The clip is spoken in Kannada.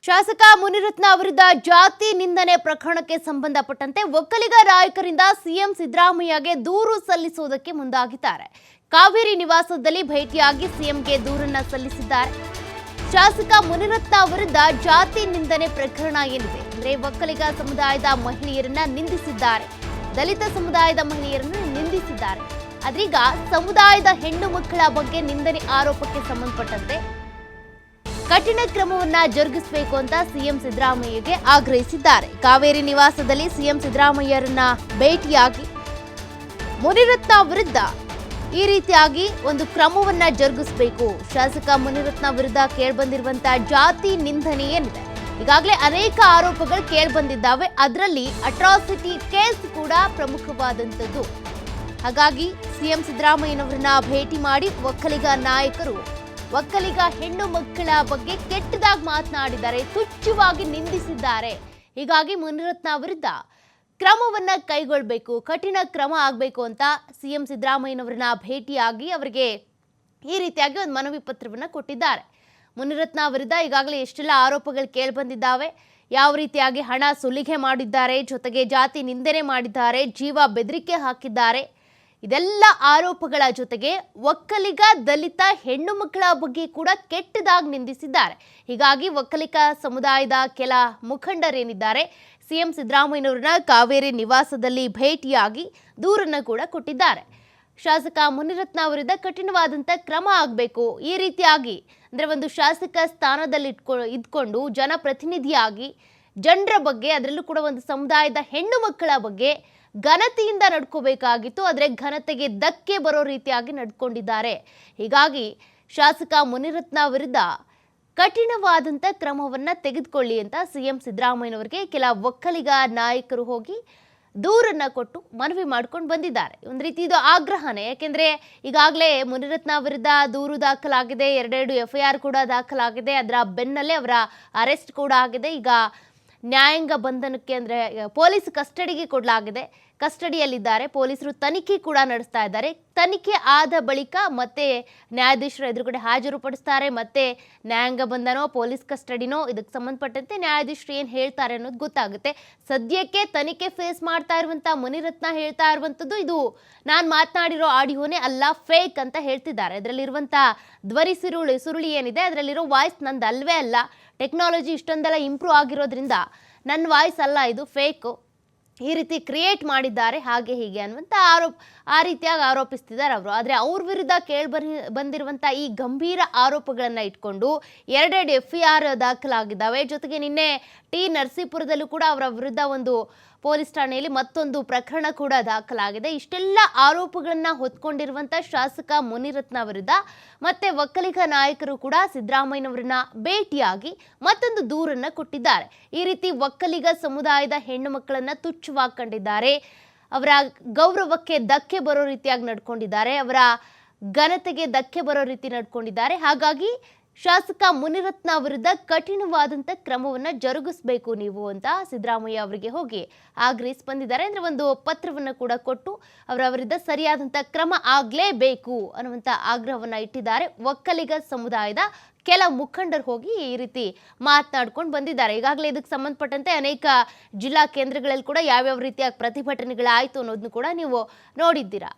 ಶಾಸಕ ಮುನಿರತ್ನ ಅವರಿದ್ದ ಜಾತಿ ನಿಂದನೆ ಪ್ರಕರಣಕ್ಕೆ ಸಂಬಂಧಪಟ್ಟಂತೆ ಒಕ್ಕಲಿಗ ನಾಯಕರಿಂದ ಸಿಎಂ ಸಿದ್ದರಾಮಯ್ಯಗೆ ದೂರು ಸಲ್ಲಿಸುವುದಕ್ಕೆ ಮುಂದಾಗಿದ್ದಾರೆ. ಕಾವೇರಿ ನಿವಾಸದಲ್ಲಿ ಭೇಟಿಯಾಗಿ ಸಿಎಂಗೆ ದೂರನ್ನ ಸಲ್ಲಿಸಿದ್ದಾರೆ. ಶಾಸಕ ಮುನಿರತ್ನ ಅವರಿದ್ದ ಜಾತಿ ನಿಂದನೆ ಪ್ರಕರಣ ಏನಿದೆ ಅಂದ್ರೆ ಒಕ್ಕಲಿಗ ಸಮುದಾಯದ ಮಹಿಳೆಯರನ್ನ ನಿಂದಿಸಿದ್ದಾರೆ, ದಲಿತ ಸಮುದಾಯದ ಮಹಿಳೆಯರನ್ನು ನಿಂದಿಸಿದ್ದಾರೆ. ಆದ್ರೀಗ ಸಮುದಾಯದ ಹೆಣ್ಣು ಮಕ್ಕಳ ಬಗ್ಗೆ ನಿಂದನೆ ಆರೋಪಕ್ಕೆ ಸಂಬಂಧಪಟ್ಟಂತೆ ಕಠಿಣ ಕ್ರಮವನ್ನ ಜರುಗಿಸಬೇಕು ಅಂತ ಸಿಎಂ ಸಿದ್ದರಾಮಯ್ಯಗೆ ಆಗ್ರಹಿಸಿದ್ದಾರೆ. ಕಾವೇರಿ ನಿವಾಸದಲ್ಲಿ ಸಿಎಂ ಸಿದ್ದರಾಮಯ್ಯರನ್ನ ಭೇಟಿಯಾಗಿ ಮುನಿರತ್ನ ವಿರುದ್ಧ ಈ ರೀತಿಯಾಗಿ ಒಂದು ಕ್ರಮವನ್ನ ಜರುಗಿಸಬೇಕು. ಶಾಸಕ ಮುನಿರತ್ನ ವಿರುದ್ಧ ಕೇಳ್ಬಂದಿರುವಂತಹ ಜಾತಿ ನಿಂದನೆ ಏನಿದೆ, ಈಗಾಗಲೇ ಅನೇಕ ಆರೋಪಗಳು ಕೇಳ್ಬಂದಿದ್ದಾವೆ. ಅದರಲ್ಲಿ ಅಟ್ರಾಸಿಟಿ ಕೇಸ್ ಕೂಡ ಪ್ರಮುಖವಾದಂಥದ್ದು. ಹಾಗಾಗಿ ಸಿಎಂ ಸಿದ್ದರಾಮಯ್ಯನವರನ್ನ ಭೇಟಿ ಮಾಡಿ ಒಕ್ಕಲಿಗ ನಾಯಕರು ಒಕ್ಕಲಿಗ ಹೆಣ್ಣು ಮಕ್ಕಳ ಬಗ್ಗೆ ಕೆಟ್ಟದಾಗಿ ಮಾತನಾಡಿದ್ದಾರೆ, ತುಚ್ಛವಾಗಿ ನಿಂದಿಸಿದ್ದಾರೆ. ಹೀಗಾಗಿ ಮುನಿರತ್ನ ವಿರುದ್ಧ ಕ್ರಮವನ್ನ ಕೈಗೊಳ್ಳಬೇಕು, ಕಠಿಣ ಕ್ರಮ ಆಗಬೇಕು ಅಂತ ಸಿಎಂ ಸಿದ್ದರಾಮಯ್ಯನವರನ್ನ ಭೇಟಿಯಾಗಿ ಅವರಿಗೆ ಈ ರೀತಿಯಾಗಿ ಒಂದು ಮನವಿ ಪತ್ರವನ್ನು ಕೊಟ್ಟಿದ್ದಾರೆ. ಮುನಿರತ್ನ ವಿರುದ್ಧ ಈಗಾಗಲೇ ಎಷ್ಟೆಲ್ಲ ಆರೋಪಗಳು ಕೇಳಿಬಂದಿದ್ದಾವೆ, ಯಾವ ರೀತಿಯಾಗಿ ಹಣ ಸುಲಿಗೆ ಮಾಡಿದ್ದಾರೆ, ಜೊತೆಗೆ ಜಾತಿ ನಿಂದನೆ ಮಾಡಿದ್ದಾರೆ, ಜೀವ ಬೆದರಿಕೆ ಹಾಕಿದ್ದಾರೆ. ಇದೆಲ್ಲ ಆರೋಪಗಳ ಜೊತೆಗೆ ಒಕ್ಕಲಿಗ ದಲಿತ ಹೆಣ್ಣು ಮಕ್ಕಳ ಬಗ್ಗೆ ಕೂಡ ಕೆಟ್ಟದಾಗಿ ನಿಂದಿಸಿದ್ದಾರೆ. ಹೀಗಾಗಿ ಒಕ್ಕಲಿಗ ಸಮುದಾಯದ ಕೆಲ ಮುಖಂಡರೇನಿದ್ದಾರೆ ಸಿಎಂ ಸಿದ್ದರಾಮಯ್ಯನವರನ್ನ ಕಾವೇರಿ ನಿವಾಸದಲ್ಲಿ ಭೇಟಿಯಾಗಿ ದೂರನ್ನ ಕೂಡ ಕೊಟ್ಟಿದ್ದಾರೆ. ಶಾಸಕ ಮುನಿರತ್ನ ಅವರಿಂದ ಕಠಿಣವಾದಂಥ ಕ್ರಮ ಆಗಬೇಕು. ಈ ರೀತಿಯಾಗಿ ಅಂದರೆ ಒಂದು ಶಾಸಕ ಸ್ಥಾನದಲ್ಲಿ ಇದ್ಕೊಂಡು ಜನಪ್ರತಿನಿಧಿಯಾಗಿ ಜನರ ಬಗ್ಗೆ, ಅದರಲ್ಲೂ ಕೂಡ ಒಂದು ಸಮುದಾಯದ ಹೆಣ್ಣು ಮಕ್ಕಳ ಬಗ್ಗೆ ಘನತೆಯಿಂದ ನಡ್ಕೋಬೇಕಾಗಿತ್ತು. ಆದರೆ ಘನತೆಗೆ ಧಕ್ಕೆ ಬರೋ ರೀತಿಯಾಗಿ ನಡ್ಕೊಂಡಿದ್ದಾರೆ. ಹೀಗಾಗಿ ಶಾಸಕ ಮುನಿರತ್ನ ವಿರುದ್ಧ ಕಠಿಣವಾದಂಥ ಕ್ರಮವನ್ನು ತೆಗೆದುಕೊಳ್ಳಿ ಅಂತ ಸಿಎಂ ಸಿದ್ದರಾಮಯ್ಯನವರಿಗೆ ಕೆಲ ಒಕ್ಕಲಿಗ ನಾಯಕರು ಹೋಗಿ ದೂರನ್ನ ಕೊಟ್ಟು ಮನವಿ ಮಾಡ್ಕೊಂಡು ಬಂದಿದ್ದಾರೆ. ಒಂದು ರೀತಿ ಇದು ಆಗ್ರಹನೇ, ಯಾಕೆಂದರೆ ಈಗಾಗಲೇ ಮುನಿರತ್ನ ವಿರುದ್ಧ ದೂರು ದಾಖಲಾಗಿದೆ, 2 FIR ಕೂಡ ದಾಖಲಾಗಿದೆ. ಅದರ ಬೆನ್ನಲ್ಲೇ ಅವರ ಅರೆಸ್ಟ್ ಕೂಡ ಆಗಿದೆ. ಈಗ ನ್ಯಾಯಾಂಗ ಬಂಧನಕ್ಕೆ ಅಂದರೆ ಪೊಲೀಸ್ ಕಸ್ಟಡಿಗೆ ಕೊಡಲಾಗಿದೆ, ಕಸ್ಟಡಿಯಲ್ಲಿದ್ದಾರೆ. ಪೊಲೀಸರು ತನಿಖೆ ಕೂಡ ನಡೆಸ್ತಾ ಇದ್ದಾರೆ. ತನಿಖೆ ಆದ ಬಳಿಕ ಮತ್ತೆ ನ್ಯಾಯಾಧೀಶರ ಎದುರುಗಡೆ ಹಾಜರುಪಡಿಸ್ತಾರೆ. ಮತ್ತೆ ನ್ಯಾಯಾಂಗ ಬಂಧನೋ ಪೊಲೀಸ್ ಕಸ್ಟಡಿನೋ ಇದಕ್ಕೆ ಸಂಬಂಧಪಟ್ಟಂತೆ ನ್ಯಾಯಾಧೀಶರು ಏನು ಹೇಳ್ತಾರೆ ಅನ್ನೋದು ಗೊತ್ತಾಗುತ್ತೆ. ಸದ್ಯಕ್ಕೆ ತನಿಖೆ ಫೇಸ್ ಮಾಡ್ತಾ ಇರುವಂಥ ಮುನಿರತ್ನ ಹೇಳ್ತಾ ಇರುವಂಥದ್ದು ಇದು ನಾನು ಮಾತನಾಡಿರೋ ಆಡಿಯೋನೇ ಅಲ್ಲ, ಫೇಕ್ ಅಂತ ಹೇಳ್ತಿದ್ದಾರೆ. ಅದರಲ್ಲಿರುವಂಥ ಧ್ವನಿ ಸುರುಳಿ ಏನಿದೆ, ಅದರಲ್ಲಿರೋ ವಾಯ್ಸ್ ನಂದು ಅಲ್ವೇ ಅಲ್ಲ, ಟೆಕ್ನಾಲಜಿ ಇಷ್ಟೊಂದೆಲ್ಲ ಇಂಪ್ರೂವ್ ಆಗಿರೋದ್ರಿಂದ ನನ್ನ ವಾಯ್ಸ್ ಅಲ್ಲ, ಇದು ಫೇಕು, ಈ ರೀತಿ ಕ್ರಿಯೇಟ್ ಮಾಡಿದ್ದಾರೆ, ಹಾಗೆ ಹೀಗೆ ಅನ್ನುವಂಥ ಆ ರೀತಿಯಾಗಿ ಆರೋಪಿಸ್ತಿದ್ದಾರೆ ಅವರು. ಆದರೆ ಅವ್ರ ವಿರುದ್ಧ ಬಂದಿರುವಂಥ ಈ ಗಂಭೀರ ಆರೋಪಗಳನ್ನು ಇಟ್ಕೊಂಡು 2 FIR ದಾಖಲಾಗಿದ್ದಾವೆ. ಜೊತೆಗೆ ನಿನ್ನೆ ನರಸೀಪುರದಲ್ಲೂ ಕೂಡ ಅವರ ವಿರುದ್ಧ ಒಂದು ಪೊಲೀಸ್ ಠಾಣೆಯಲ್ಲಿ ಮತ್ತೊಂದು ಪ್ರಕರಣ ಕೂಡ ದಾಖಲಾಗಿದೆ. ಇಷ್ಟೆಲ್ಲ ಆರೋಪಗಳನ್ನು ಹೊತ್ಕೊಂಡಿರುವಂಥ ಶಾಸಕ ಮುನಿರತ್ನ ವಿರುದ್ಧ ಮತ್ತೆ ಒಕ್ಕಲಿಗ ನಾಯಕರು ಕೂಡ ಸಿದ್ದರಾಮಯ್ಯನವರನ್ನ ಭೇಟಿಯಾಗಿ ಮತ್ತೊಂದು ದೂರನ್ನ ಕೊಟ್ಟಿದ್ದಾರೆ. ಈ ರೀತಿ ಒಕ್ಕಲಿಗ ಸಮುದಾಯದ ಹೆಣ್ಣು ಮಕ್ಕಳನ್ನ ತುಚ್ಛವಾಗಿ ಕಂಡಿದ್ದಾರೆ, ಅವರ ಗೌರವಕ್ಕೆ ಧಕ್ಕೆ ಬರೋ ರೀತಿಯಾಗಿ ನಡ್ಕೊಂಡಿದ್ದಾರೆ, ಅವರ ಘನತೆಗೆ ಧಕ್ಕೆ ಬರೋ ರೀತಿ ನಡ್ಕೊಂಡಿದ್ದಾರೆ. ಹಾಗಾಗಿ ಶಾಸಕ ಮುನಿರತ್ನ ವಿರುದ್ಧ ಕಠಿಣವಾದಂಥ ಕ್ರಮವನ್ನು ಜರುಗಿಸಬೇಕು ನೀವು ಅಂತ ಸಿದ್ದರಾಮಯ್ಯ ಅವರಿಗೆ ಹೋಗಿ ಆಗ್ರಹಿಸಿ ಬಂದಿದ್ದಾರೆ. ಅಂದರೆ ಒಂದು ಪತ್ರವನ್ನು ಕೂಡ ಕೊಟ್ಟು ಅವರ ವಿರುದ್ಧ ಸರಿಯಾದಂಥ ಕ್ರಮ ಆಗಲೇಬೇಕು ಅನ್ನುವಂಥ ಆಗ್ರಹವನ್ನು ಇಟ್ಟಿದ್ದಾರೆ. ಒಕ್ಕಲಿಗ ಸಮುದಾಯದ ಕೆಲ ಮುಖಂಡರು ಹೋಗಿ ಈ ರೀತಿ ಮಾತನಾಡ್ಕೊಂಡು ಬಂದಿದ್ದಾರೆ. ಈಗಾಗಲೇ ಇದಕ್ಕೆ ಸಂಬಂಧಪಟ್ಟಂತೆ ಅನೇಕ ಜಿಲ್ಲಾ ಕೇಂದ್ರಗಳಲ್ಲಿ ಕೂಡ ಯಾವ್ಯಾವ ರೀತಿಯ ಪ್ರತಿಭಟನೆಗಳಾಯಿತು ಅನ್ನೋದನ್ನು ಕೂಡ ನೀವು ನೋಡಿದ್ದೀರಾ.